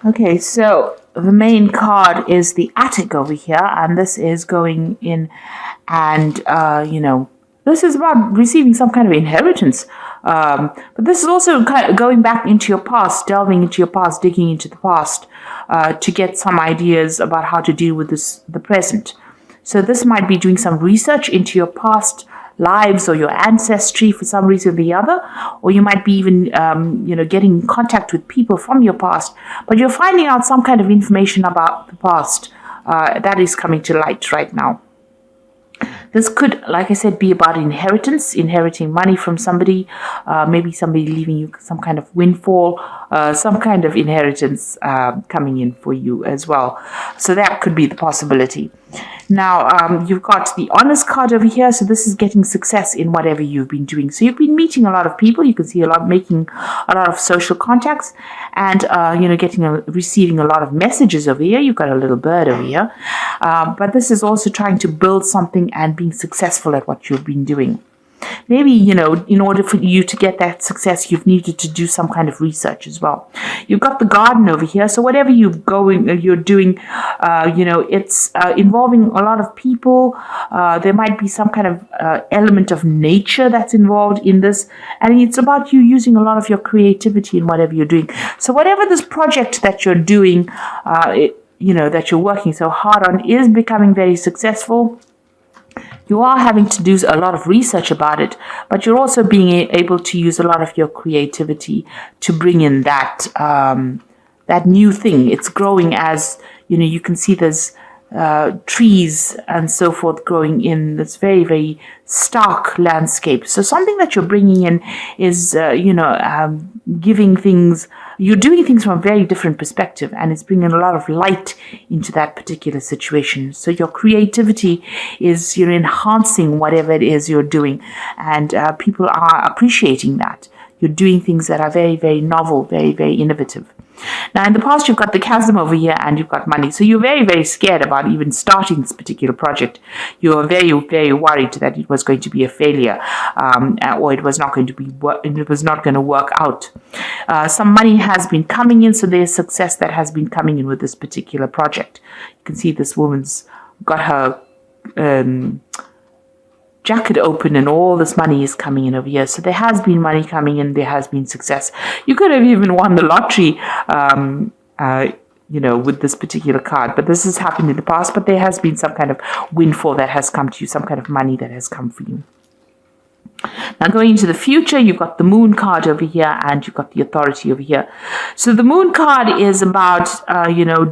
Okay, so the main card is the attic over here, and this is going in, and this is about receiving some kind of inheritance. But this is also kind of going back into your past, delving into your past, digging into the past, to get some ideas about how to deal with the present. So this might be doing some research into your past lives or your ancestry for some reason or the other, or you might be even getting in contact with people from your past, but you're finding out some kind of information about the past that is coming to light right now. This could, like I said, be about inheritance, inheriting money from somebody, maybe somebody leaving you some kind of windfall, some kind of inheritance coming in for you as well. So that could be the possibility. Now, you've got the honest card over here. So this is getting success in whatever you've been doing. So you've been meeting a lot of people. You can see making a lot of social contacts, and receiving a lot of messages over here. You've got a little bird over here, but this is also trying to build something and being successful at what you've been doing. Maybe, in order for you to get that success, you've needed to do some kind of research as well. You've got the garden over here. So whatever you're doing, it's involving a lot of people. There might be some kind of element of nature that's involved in this. And it's about you using a lot of your creativity in whatever you're doing. So whatever this project that you're doing, that you're working so hard on is becoming very successful. You are having to do a lot of research about it, but you're also being able to use a lot of your creativity to bring in that new thing. It's growing as, you can see there's trees and so forth growing in this very, very stark landscape. So something that you're bringing in is, giving things, you're doing things from a very different perspective, and it's bringing a lot of light into that particular situation. So your creativity is, enhancing whatever it is you're doing, and people are appreciating that. You're doing things that are very, very novel, very, very innovative. Now, in the past, you've got the chasm over here and you've got money. So you're very, very scared about even starting this particular project. You were very, very worried that it was going to be a failure, or it was not going to work out. Some money has been coming in, so there's success that has been coming in with this particular project. You can see this woman's got her jacket open and all this money is coming in over here. So there has been money coming in, there has been success. You could have even won the lottery, with this particular card, but this has happened in the past, but there has been some kind of windfall that has come to you, some kind of money that has come for you. Now, going into the future, you've got the moon card over here and you've got the authority over here. So the moon card is about,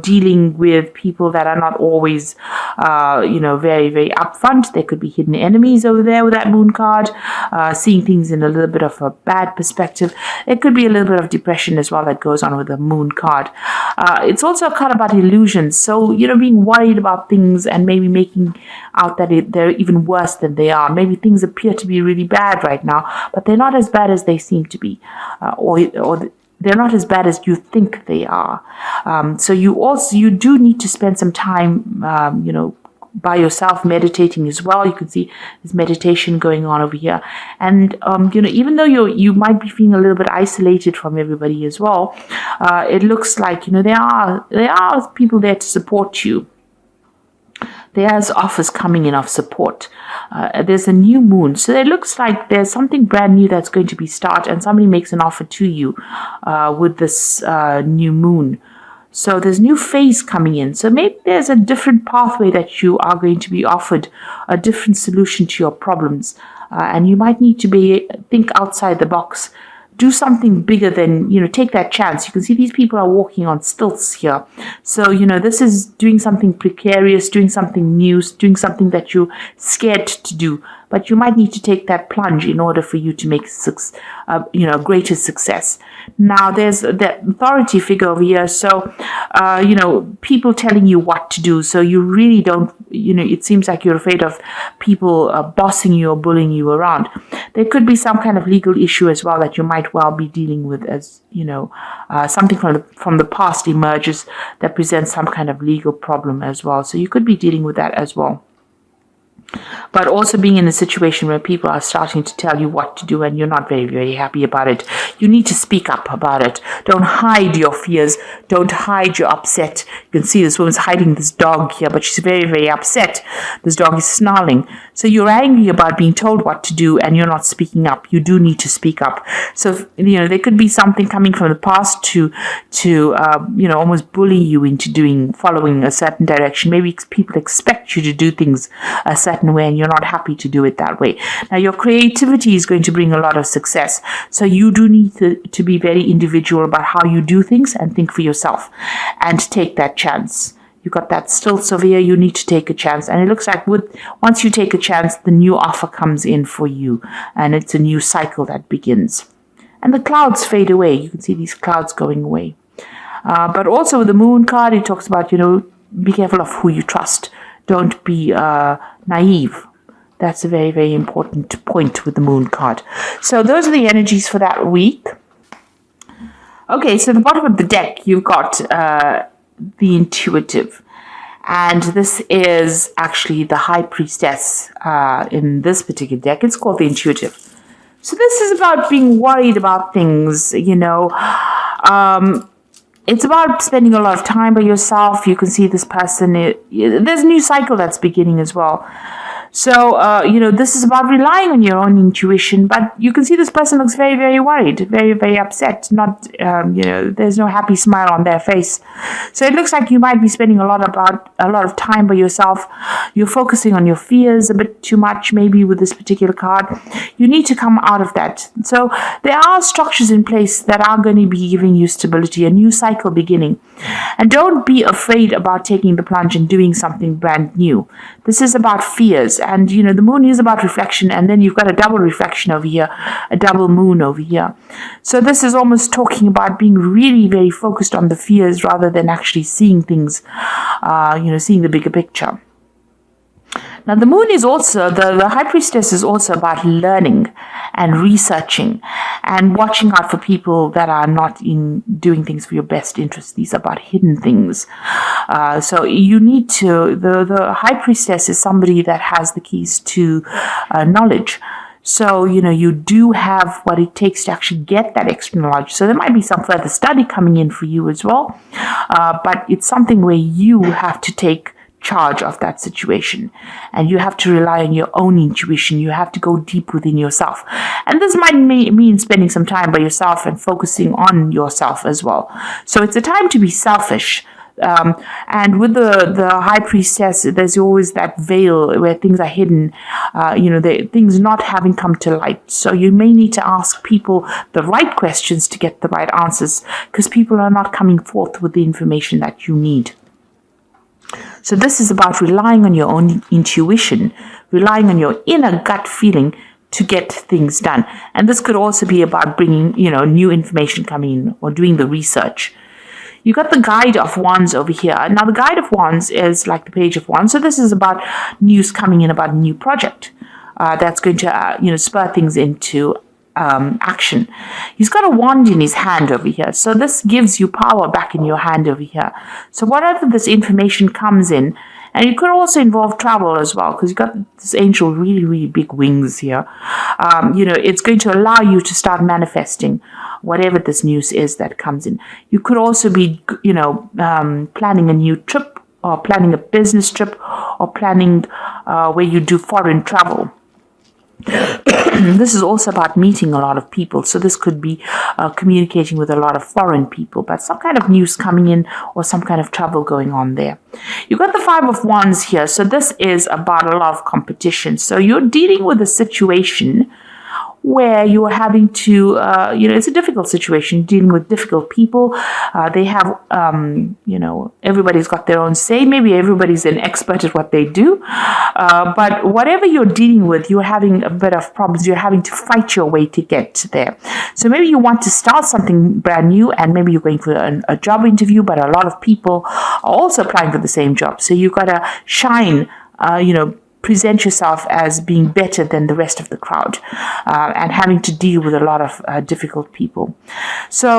dealing with people that are not always, very, very upfront. There could be hidden enemies over there with that moon card, seeing things in a little bit of a bad perspective. There could be a little bit of depression as well that goes on with the moon card. It's also a card about illusions. So, being worried about things and maybe making out that they're even worse than they are. Maybe things appear to be really bad right now, but they're not as bad as they seem to be, or they're not as bad as you think they are. So you do need to spend some time, by yourself meditating as well. You can see there's meditation going on over here, and even though you might be feeling a little bit isolated from everybody as well, it looks like there are people there to support you. There's offers coming in of support. There's a new moon. So it looks like there's something brand new that's going to be start, and somebody makes an offer to you with this new moon. So there's new phase coming in. So maybe there's a different pathway that you are going to be offered, a different solution to your problems. And you might need to think outside the box. Do something bigger than, take that chance. You can see these people are walking on stilts here. So, this is doing something precarious, doing something new, doing something that you're scared to do. But you might need to take that plunge in order for you to make greater success. Now, there's the authority figure over here. So, people telling you what to do. So you really don't, it seems like you're afraid of people bossing you or bullying you around. There could be some kind of legal issue as well that you might well be dealing with, as something from the past emerges that presents some kind of legal problem as well. So you could be dealing with that as well. but also being in a situation where people are starting to tell you what to do and you're not very, very happy about it. You need to speak up about it. Don't hide your fears. Don't hide your upset. You can see this woman's hiding this dog here, but she's very, very upset. This dog is snarling. So you're angry about being told what to do and you're not speaking up. You do need to speak up. So, there could be something coming from the past to almost bully you into following a certain direction. Maybe people expect you to do things a certain way and you're not happy to do it that way. Now, your creativity is going to bring a lot of success. So you do need to be very individual about how you do things and think for yourself and take that chance. You got that still severe, you need to take a chance. And it looks like once you take a chance, the new offer comes in for you. And it's a new cycle that begins. And the clouds fade away. You can see these clouds going away. But also with the moon card, it talks about, be careful of who you trust. Don't be naive. That's a very, very important point with the moon card. So those are the energies for that week. Okay, so at the bottom of the deck, you've got the intuitive. And this is actually the high priestess in this particular deck. It's called the intuitive. So this is about being worried about things, it's about spending a lot of time by yourself. You can see this person, there's a new cycle that's beginning as well. So, this is about relying on your own intuition, but you can see this person looks very, very worried, very, very upset. Not, there's no happy smile on their face. So it looks like you might be spending a lot of time by yourself. You're focusing on your fears a bit too much, maybe with this particular card. You need to come out of that. So there are structures in place that are going to be giving you stability, a new cycle beginning. And don't be afraid about taking the plunge and doing something brand new. This is about fears. And, the moon is about reflection. And then you've got a double reflection over here, a double moon over here. So this is almost talking about being really very focused on the fears rather than actually seeing things, seeing the bigger picture. Now, the moon is also, the high priestess is also about learning and researching and watching out for people that are not in doing things for your best interest. These are about hidden things. So you need to, the high priestess is somebody that has the keys to knowledge. So, you do have what it takes to actually get that extra knowledge. So there might be some further study coming in for you as well. But it's something where you have to take charge of that situation and you have to rely on your own intuition. You have to go deep within yourself, and this might mean spending some time by yourself and focusing on yourself as well. So it's a time to be selfish, and with the high priestess, there's always that veil where things are hidden, things not having come to light. So you may need to ask people the right questions to get the right answers, because people are not coming forth with the information that you need. So this is about relying on your own intuition, relying on your inner gut feeling to get things done. And this could also be about bringing, new information coming in or doing the research. You got the Guide of Wands over here. Now, the Guide of Wands is like the Page of Wands. So this is about news coming in about a new project that's going to, spur things into action. He's got a wand in his hand over here. So this gives you power back in your hand over here. So whatever this information comes in, and it could also involve travel as well, because you've got this angel, really, really big wings here. It's going to allow you to start manifesting whatever this news is that comes in. You could also be, planning a new trip, or planning a business trip, or planning where you do foreign travel. This is also about meeting a lot of people. So this could be communicating with a lot of foreign people, but some kind of news coming in or some kind of travel going on there. You've got the Five of Wands here. So this is about a lot of competition. So you're dealing with a situation where you are having to, it's a difficult situation, dealing with difficult people. They have, everybody's got their own say. Maybe everybody's an expert at what they do. But whatever you're dealing with, you're having a bit of problems. You're having to fight your way to get there. So maybe you want to start something brand new, and maybe you're going for a job interview, but a lot of people are also applying for the same job. So you've got to shine, present yourself as being better than the rest of the crowd, and having to deal with a lot of difficult people. So,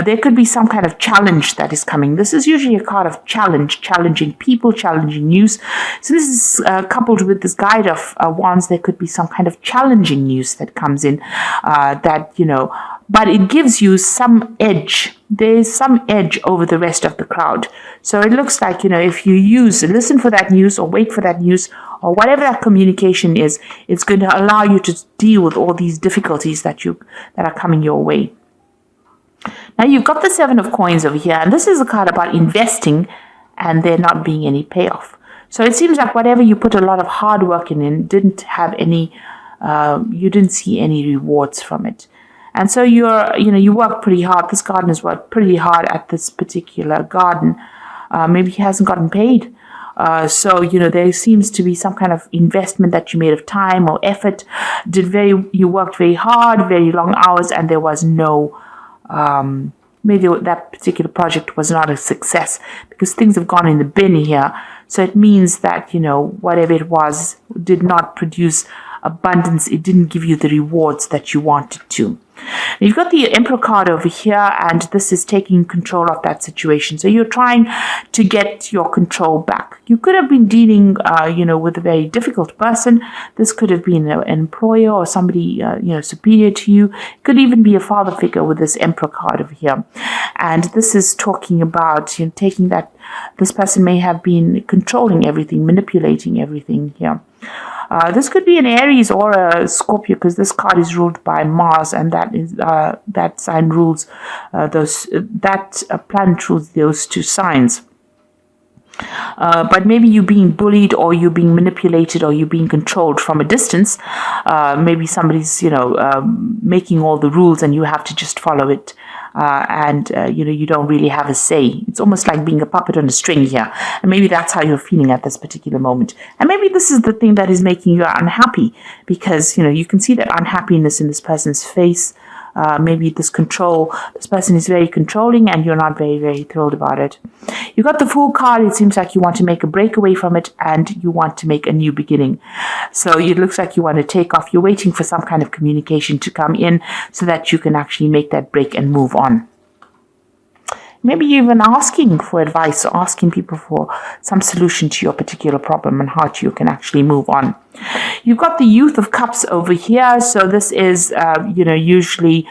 there could be some kind of challenge that is coming. This is usually a card of challenge, challenging people, challenging news. So this is coupled with this guide of wands. There could be some kind of challenging news that comes in, but it gives you some edge. There's some edge over the rest of the crowd. So it looks like, if you listen for that news or wait for that news or whatever that communication is, it's going to allow you to deal with all these difficulties that are coming your way. Now you've got the Seven of Coins over here, and this is a card about investing and there not being any payoff. So it seems like whatever you put a lot of hard work in didn't have any, you didn't see any rewards from it. And so you work pretty hard. This gardener's worked pretty hard at this particular garden. Maybe he hasn't gotten paid. So there seems to be some kind of investment that you made of time or effort. You worked very hard, very long hours, and there was no, maybe that particular project was not a success because things have gone in the bin here. So it means that, whatever it was did not produce abundance. It didn't give you the rewards that you wanted to. You've got the Emperor card over here, and this is taking control of that situation. So you're trying to get your control back. You could have been dealing, with a very difficult person. This could have been an employer or somebody, superior to you. It could even be a father figure with this Emperor card over here. And this is talking about, taking that this person may have been controlling everything, manipulating everything here. This could be an Aries or a Scorpio because this card is ruled by Mars, and that sign rules that planet rules those two signs. But maybe you're being bullied, or you're being manipulated, or you're being controlled from a distance. Maybe somebody's making all the rules and you have to just follow it. You don't really have a say. It's almost like being a puppet on a string here. And maybe that's how you're feeling at this particular moment. And maybe this is the thing that is making you unhappy, because, you can see that unhappiness in this person's face. Maybe this person is very controlling and you're not very, very thrilled about it. You got the Fool card. It seems like you want to make a break away from it and you want to make a new beginning. So it looks like you want to take off. You're waiting for some kind of communication to come in so that you can actually make that break and move on. Maybe you're even asking for advice or asking people for some solution to your particular problem and how you can actually move on. You've got the Youth of Cups over here. So this is, usually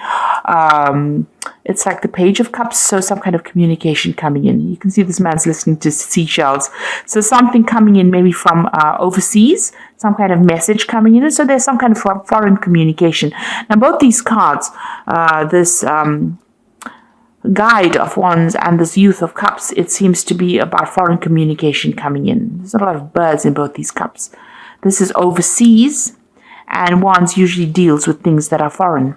it's like the Page of Cups. So some kind of communication coming in. You can see this man's listening to seashells. So something coming in maybe from overseas, some kind of message coming in. So there's some kind of foreign communication. Now, both these cards, this Guide of Wands and this Youth of Cups, it seems to be about foreign communication coming in. There's a lot of birds in both these cups. This is overseas, and Wands usually deals with things that are foreign.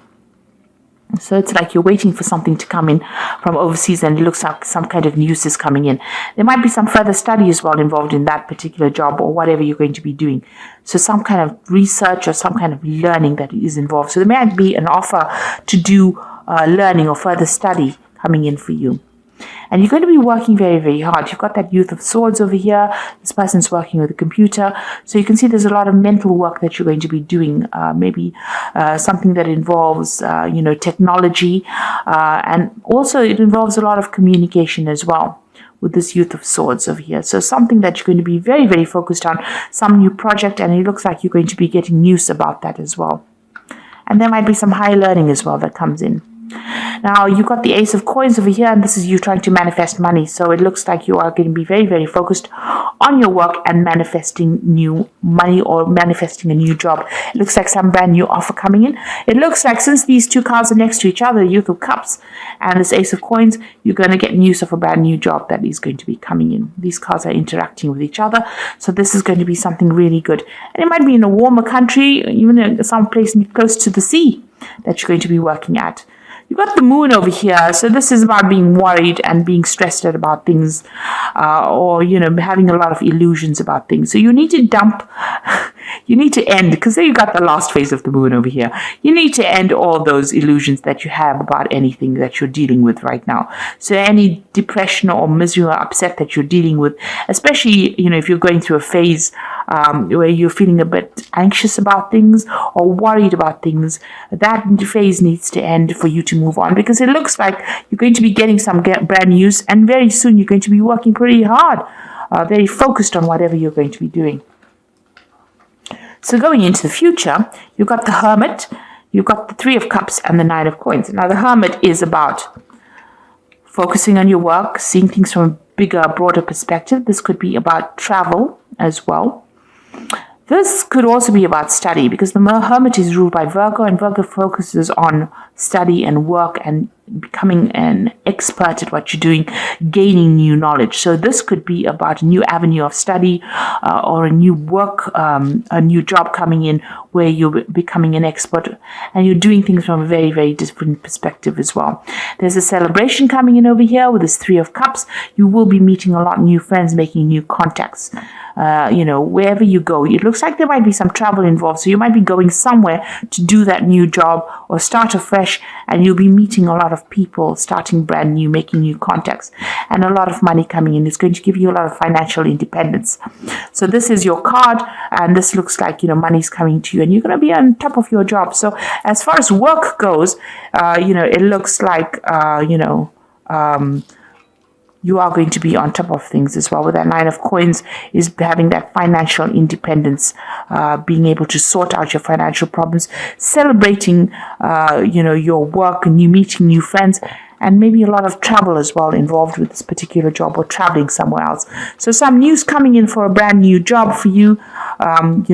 So it's like you're waiting for something to come in from overseas, and it looks like some kind of news is coming in. There might be some further study as well involved in that particular job or whatever you're going to be doing. So some kind of research or some kind of learning that is involved. So there might be an offer to do learning or further study coming in for you. And you're going to be working very, very hard. You've got that Youth of Swords over here. This person's working with a computer. So you can see there's a lot of mental work that you're going to be doing. Maybe something that involves, technology. And also it involves a lot of communication as well with this Youth of Swords over here. So something that you're going to be very, very focused on. Some new project, and it looks like you're going to be getting news about that as well. And there might be some high learning as well that comes in. Now, you've got the Ace of Coins over here, and this is you trying to manifest money. So it looks like you are going to be very, very focused on your work and manifesting new money or manifesting a new job. It looks like some brand new offer coming in. It looks like since these two cards are next to each other, Youth of Cups and this Ace of Coins, you're going to get news of a brand new job that is going to be coming in. These cards are interacting with each other. So this is going to be something really good. And it might be in a warmer country, even in some place close to the sea that you're going to be working at. You've got the Moon over here. So this is about being worried and being stressed out about things, or, having a lot of illusions about things. So you need to dump You need to end, because there you got the last phase of the moon over here. You need to end all those illusions that you have about anything that you're dealing with right now. So any depression or misery or upset that you're dealing with, especially, if you're going through a phase where you're feeling a bit anxious about things or worried about things, that phase needs to end for you to move on, because it looks like you're going to be getting some brand news, and very soon you're going to be working pretty hard, very focused on whatever you're going to be doing. So going into the future, you've got the Hermit, you've got the Three of Cups, and the Nine of Coins. Now, the Hermit is about focusing on your work, seeing things from a bigger, broader perspective. This could be about travel as well. This could also be about study, because the Hermit is ruled by Virgo, and Virgo focuses on study and work and becoming an expert at what you're doing, gaining new knowledge. So this could be about a new avenue of study or a new work, a new job coming in where you're becoming an expert and you're doing things from a very, very different perspective as well. There's a celebration coming in over here with this Three of Cups. You will be meeting a lot of new friends, making new contacts. Wherever you go, it looks like there might be some travel involved. So you might be going somewhere to do that new job or start afresh, and you'll be meeting a lot of people, starting brand new, making new contacts, and a lot of money coming in. It's going to give you a lot of financial independence. So this is your card, and this looks like, money's coming to you, and you're going to be on top of your job. So as far as work goes, it looks like, you are going to be on top of things as well. With that Nine of Coins is having that financial independence, being able to sort out your financial problems, celebrating, your work, and you meeting new friends, and maybe a lot of travel as well involved with this particular job, or traveling somewhere else. So some news coming in for a brand new job for you, and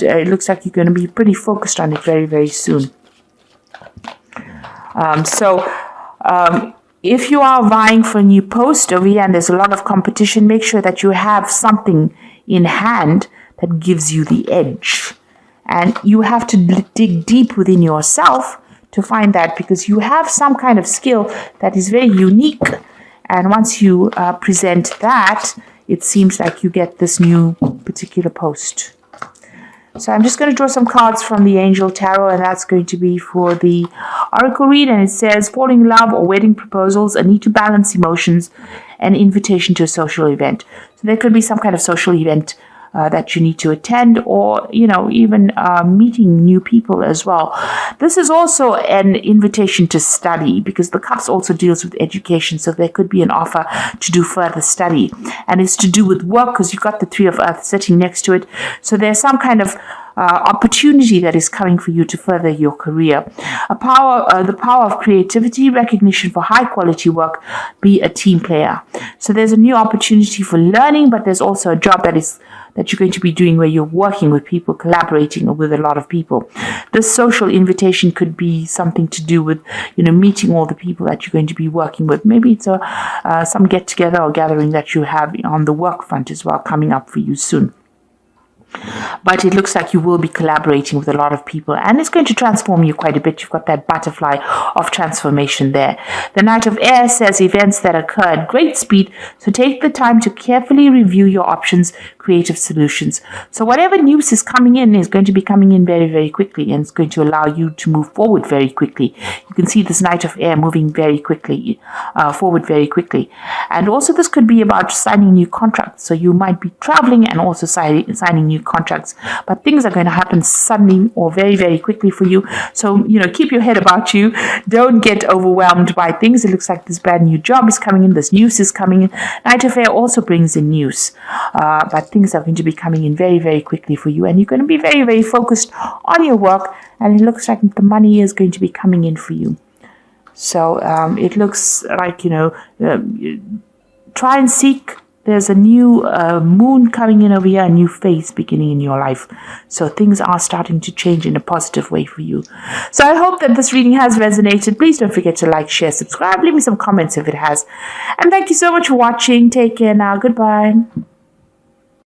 it looks like you're going to be pretty focused on it very, very soon. If you are vying for a new post over here and there's a lot of competition, make sure that you have something in hand that gives you the edge. And you have to dig deep within yourself to find that, because you have some kind of skill that is very unique. And once you present that, it seems like you get this new particular post. So I'm just going to draw some cards from the Angel Tarot, and that's going to be for the Oracle read. And it says, falling in love or wedding proposals, a need to balance emotions, an invitation to a social event. So there could be some kind of social event that you need to attend, or, even meeting new people as well. This is also an invitation to study, because the Cups also deals with education. So there could be an offer to do further study, and it's to do with work, because you've got the Three of Earth sitting next to it. So there's some kind of opportunity that is coming for you to further your career. The power of creativity, recognition for high quality work, be a team player. So there's a new opportunity for learning, but there's also a job that you're going to be doing where you're working with people, collaborating with a lot of people. This social invitation could be something to do with, meeting all the people that you're going to be working with. Maybe it's some get together or gathering that you have on the work front as well, coming up for you soon. But it looks like you will be collaborating with a lot of people, and it's going to transform you quite a bit. You've got that butterfly of transformation there. The Knight of Air says events that occur at great speed, so take the time to carefully review your options, creative solutions. So whatever news is coming in is going to be coming in very, very quickly, and it's going to allow you to move forward very quickly. You can see this Knight of Air moving very quickly, forward very quickly. And also this could be about signing new contracts. So you might be traveling and also signing new contracts, but things are going to happen suddenly or very, very quickly for you. So, keep your head about you. Don't get overwhelmed by things. It looks like this brand new job is coming in. This news is coming in. Knight of Air also brings in news, but things are going to be coming in very, very quickly for you. And you're going to be very, very focused on your work. And it looks like the money is going to be coming in for you. So it looks like, try and seek. There's a new moon coming in over here, a new phase beginning in your life. So things are starting to change in a positive way for you. So I hope that this reading has resonated. Please don't forget to like, share, subscribe. Leave me some comments if it has. And thank you so much for watching. Take care now. Goodbye.